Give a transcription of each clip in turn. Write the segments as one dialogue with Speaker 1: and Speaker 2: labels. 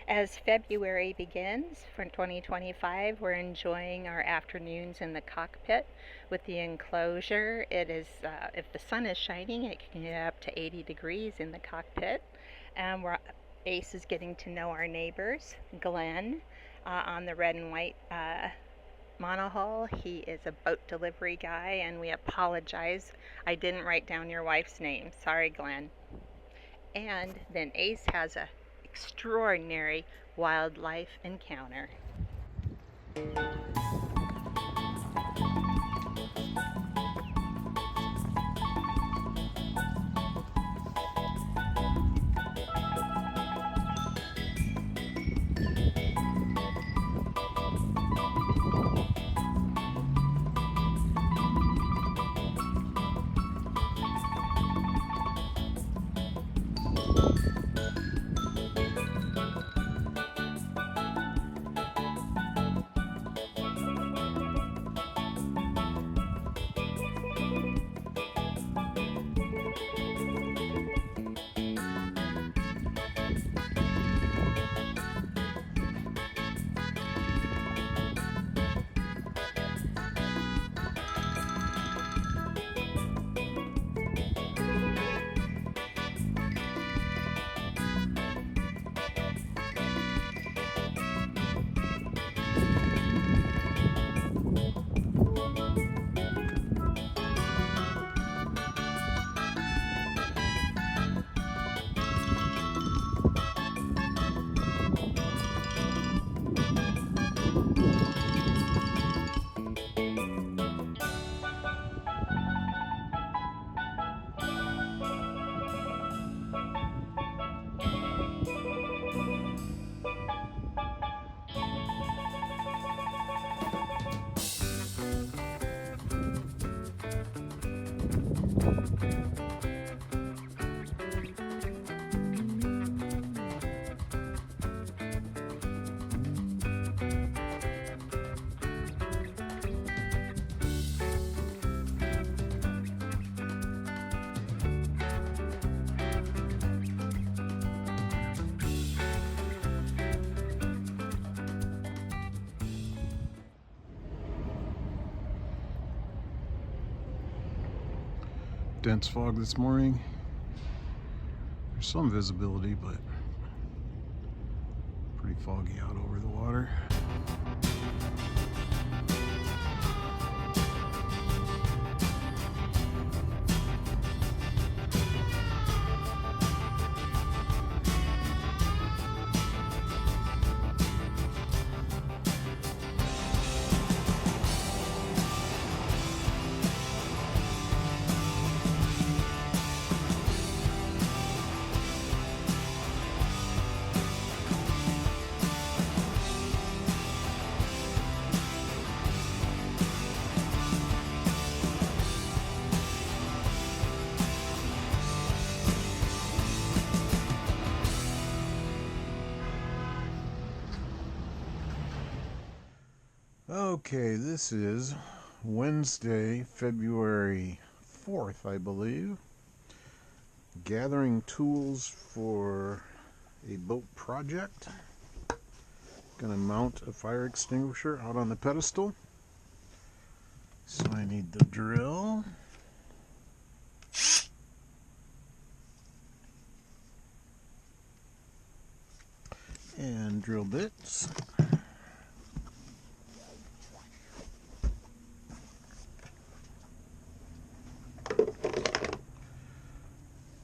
Speaker 1: As February begins for 2025, we're enjoying our afternoons in the cockpit with the enclosure. It is, if the sun is shining, it can get up to 80 degrees in the cockpit. And Ace is getting to know our neighbors. Glenn on the red and white monohull. He is a boat delivery guy, and we apologize. I didn't write down your wife's name. Sorry, Glenn. And then Ace has a extraordinary wildlife encounter.
Speaker 2: Dense fog this morning. There's some visibility, but pretty foggy out over the water. Okay, this is Wednesday, February 4th, I believe. Gathering tools for a boat project. Gonna mount a fire extinguisher out on the pedestal. So I need the drill. And drill bits.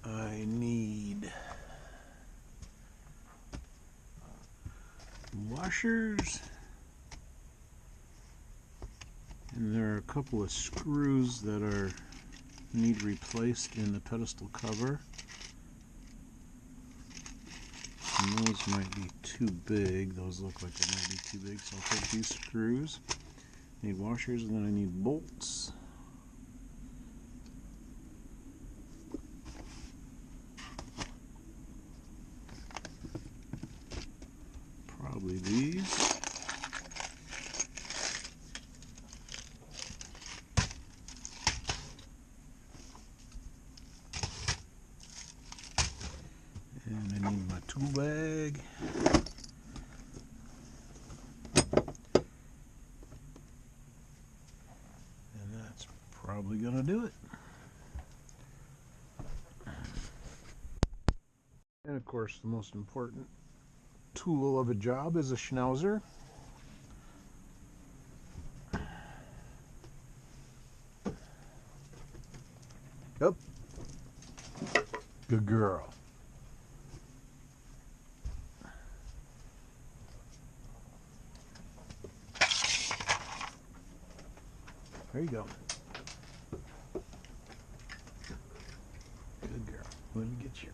Speaker 2: I need washers, and there are a couple of screws that need replaced in the pedestal cover, and those might be too big. Those look like they might be too big, so I'll take these screws. I need washers, and then I need bolts. Probably these. And I need my tool bag. And of course, the most important tool of a job is a schnauzer. Up. Good girl. There you go. Good girl. Let me get your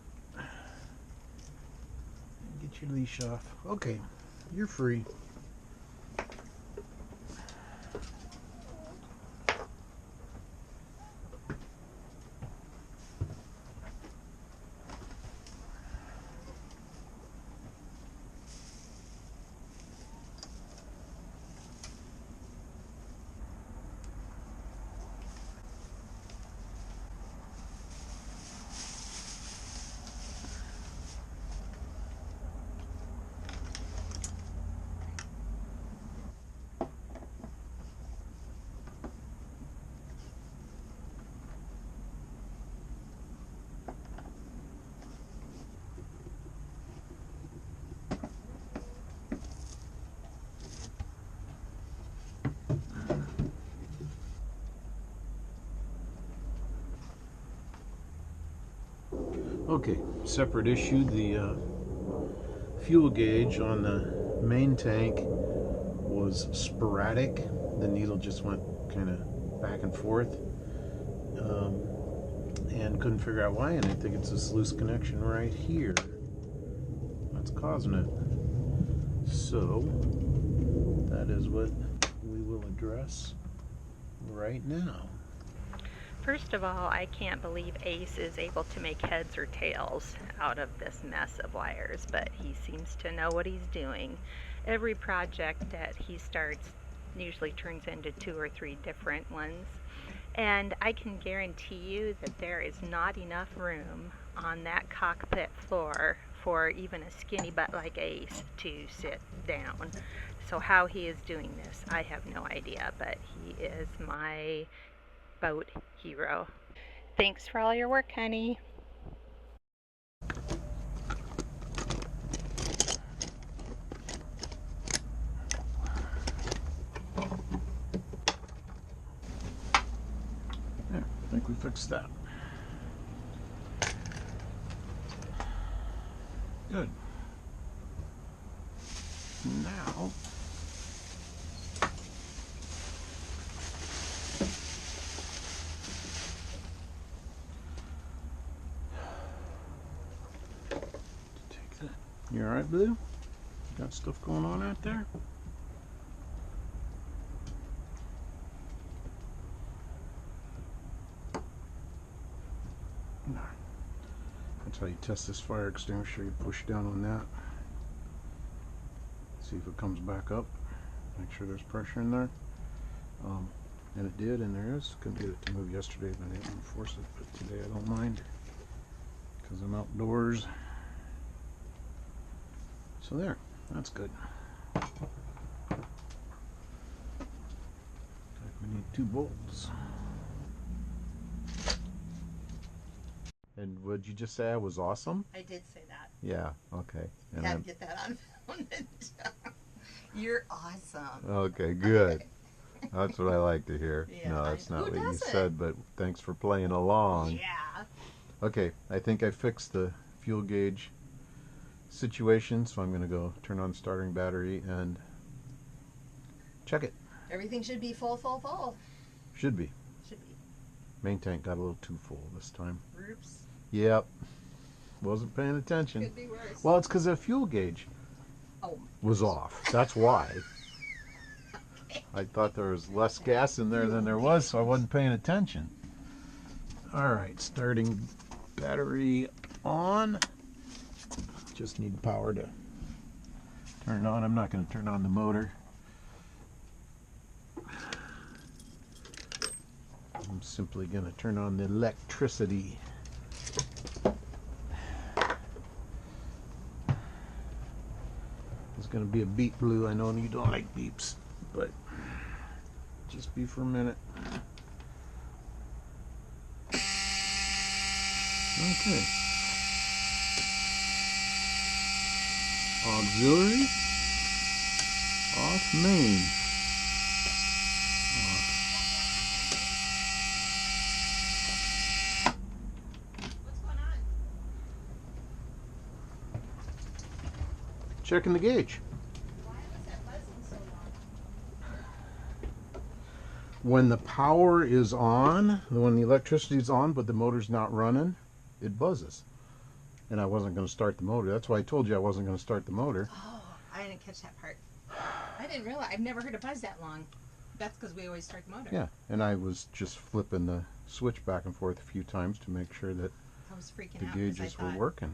Speaker 2: leash off. Okay, you're free. Okay, separate issue. The fuel gauge on the main tank was sporadic. The needle just went kind of back and forth, and couldn't figure out why. And I think it's this loose connection right here that's causing it. So that is what we will address right now.
Speaker 1: First of all, I can't believe Ace is able to make heads or tails out of this mess of wires, but he seems to know what he's doing. Every project that he starts usually turns into 2 or 3 different ones. And I can guarantee you that there is not enough room on that cockpit floor for even a skinny butt like Ace to sit down. So how he is doing this, I have no idea, but he is my boat hero. Thanks for all your work, honey.
Speaker 2: There, I think we fixed that. Good. Now, take that. You all right, Blue? Got stuff going on out there? No. That's how you test this fire extinguisher. You push down on that. See if it comes back up. Make sure there's pressure in there. And it did, and there is. Couldn't get it to move yesterday, but I didn't force it. But today I don't mind because I'm outdoors. So there, that's good. We need 2 bolts. And what'd you just say? I was awesome?
Speaker 3: I did say that.
Speaker 2: Yeah, okay.
Speaker 3: You
Speaker 2: And
Speaker 3: had to get that on film. You're awesome.
Speaker 2: okay, good. That's what I like to hear.
Speaker 3: Yeah,
Speaker 2: No, that's not
Speaker 3: who
Speaker 2: what you
Speaker 3: doesn't?
Speaker 2: said, but thanks for playing along.
Speaker 3: Yeah.
Speaker 2: Okay, I think I fixed the fuel gauge situation, so I'm going to go turn on the starting battery and check it.
Speaker 3: Everything should be full.
Speaker 2: Should be.
Speaker 3: Should be.
Speaker 2: Main tank got a little too full this time.
Speaker 3: Oops.
Speaker 2: Yep. Wasn't paying attention.
Speaker 3: Could be worse.
Speaker 2: Well, it's because the fuel gauge
Speaker 3: Oh.
Speaker 2: was off. That's why. I thought there was less gas in there than there was, so I wasn't paying attention. All right, starting battery on. Just need power to turn it on. I'm not going to turn on the motor. I'm simply going to turn on the electricity. It's going to be a beep, Blue. I know you don't like beeps, but just be for a minute. Okay. Auxiliary. Off main.
Speaker 3: What's going on?
Speaker 2: Checking the gauge.
Speaker 3: Why was that buzzing so long?
Speaker 2: When the power is on, when the electricity is on, but the motor's not running, it buzzes. And I wasn't going to start the motor. That's why I told you I wasn't going to start the motor.
Speaker 3: Oh, I didn't catch that part. I didn't realize. I've never heard a buzz that long. That's because we always start the motor.
Speaker 2: Yeah, and I was just flipping the switch back and forth a few times to make sure that
Speaker 3: I was freaking
Speaker 2: the
Speaker 3: out because I
Speaker 2: gauges were
Speaker 3: thought
Speaker 2: working.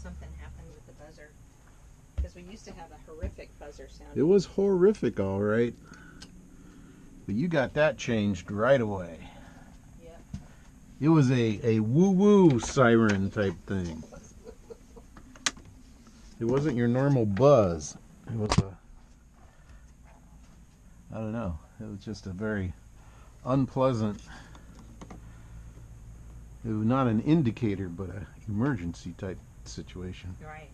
Speaker 3: something happened with the buzzer. Because we used to have a horrific buzzer sound.
Speaker 2: It was horrific, all right. But you got that changed right away.
Speaker 3: Yep.
Speaker 2: It was a woo-woo siren type thing. It wasn't your normal buzz. It was I don't know. It was just a very unpleasant, it was not an indicator, but an emergency type situation.
Speaker 3: Right.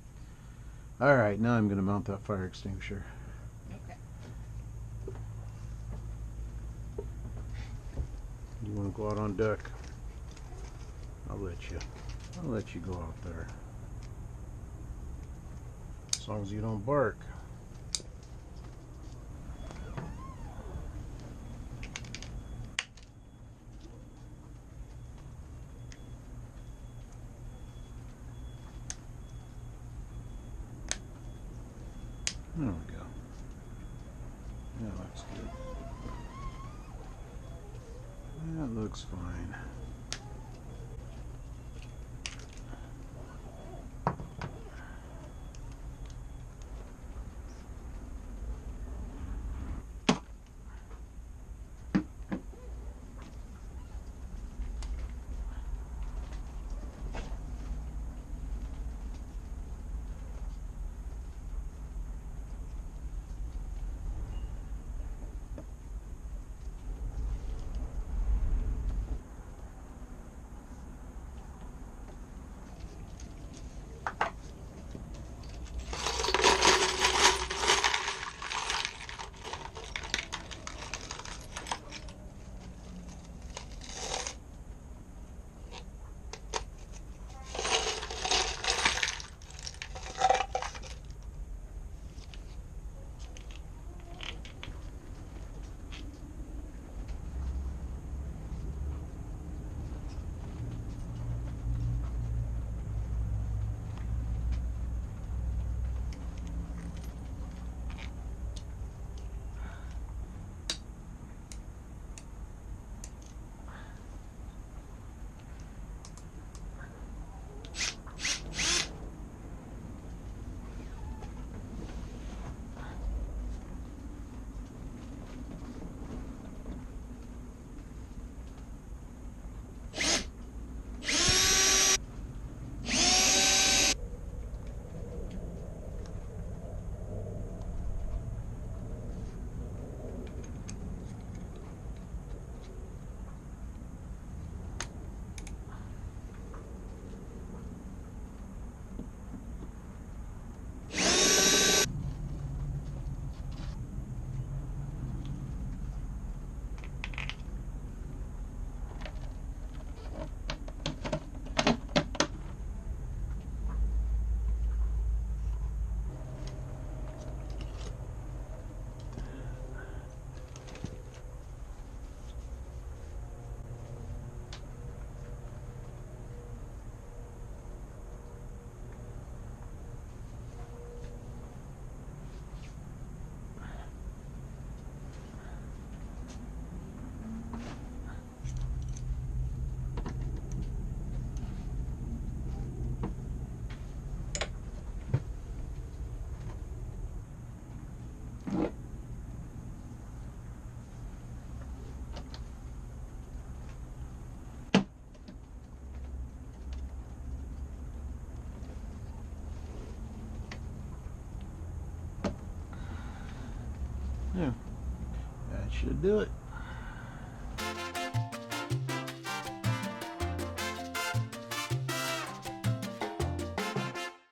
Speaker 2: All right, now I'm going to mount that fire extinguisher.
Speaker 3: Okay.
Speaker 2: You want to go out on deck? I'll let you. I'll let you go out there. As long as you don't bark. There we go. Yeah, that's good. That looks fine. Yeah, that should do it.